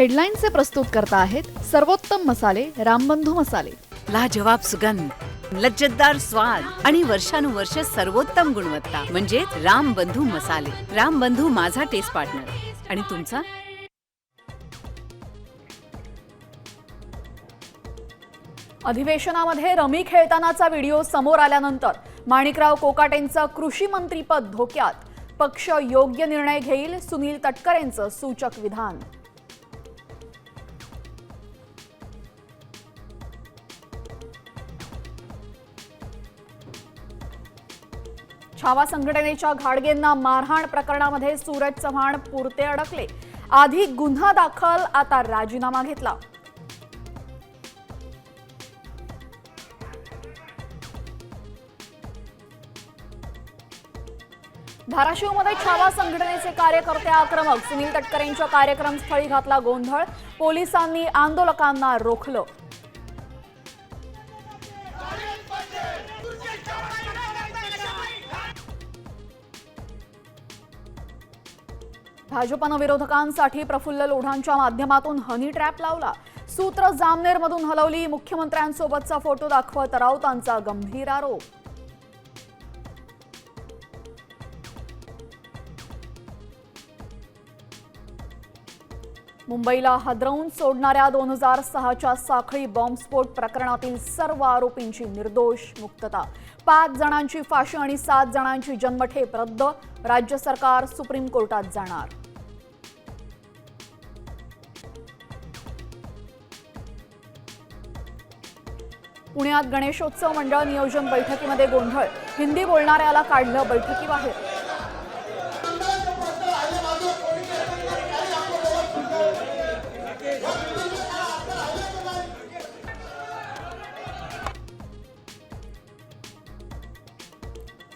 हेडलाईनचे प्रस्तुत करता आहेत सर्वोत्तम मसाले रामबंधू मसाले। लाजवाब सुगंध, लज्जतदार स्वाद आणि वर्षानुवर्ष सर्वोत्तम गुणवत्ता म्हणजे रामबंधू मसाले। रामबंधू माझा टेस्ट पार्टनर आणि तुमचा। अधिवेशनामध्ये रमी खेळतानाचा व्हिडिओ समोर आल्यानंतर माणिकराव कोकाटेंचं कृषी मंत्रीपद धोक्यात। पक्ष योग्य निर्णय घेईल, सुनील तटकरेंचं सूचक विधान। छावा संघटनेच्या घाडगेंना मारहाण प्रकरणामध्ये सूरज चव्हाण पुरते अडकले। आधी गुन्हा दाखल, आता राजीनामा घेतला। धाराशिवमध्ये छावा संघटनेचे कार्यकर्ते आक्रमक। सुनील तटकरेंच्या कार्यक्रमस्थळी घातला गोंधळ, पोलिसांनी आंदोलकांना रोखलं। भाजपनं विरोधकांसाठी प्रफुल्ल लोढांच्या माध्यमातून हनी ट्रॅप लावला। सूत्र जामनेरमधून हलवली, मुख्यमंत्र्यांसोबतचा फोटो दाखवत राऊतांचा गंभीर आरोप। मुंबईला हादरवून सोडणाऱ्या 2006च्या साखळी बॉम्बस्फोट प्रकरणातील सर्व आरोपींची निर्दोष मुक्तता। 5 जणांची फाशी आणि 7 जणांची जन्मठेप रद्द। राज्य सरकार सुप्रीम कोर्टात जाणार। पुण्यात गणेशोत्सव मंडळ नियोजन बैठकीमध्ये गोंधळ, हिंदी बोलणाऱ्याला काढलं बैठकीबाहेर।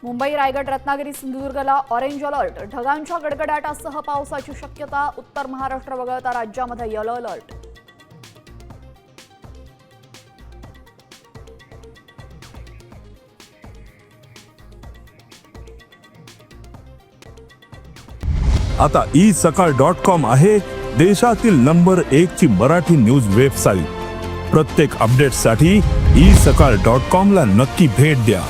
मुंबई, रायगड, रत्नागिरी, सिंधुदुर्गला ऑरेंज अलर्ट। ढगांच्या गडगडाटासह पावसाची शक्यता। उत्तर महाराष्ट्र वगळता राज्यामध्ये येलो अलर्ट। आता isakal.com आहे देशातील नंबर 1 ची मराठी न्यूज वेबसाईट। प्रत्येक अपडेटसाठी isakal.com ला नक्की भेट द्या।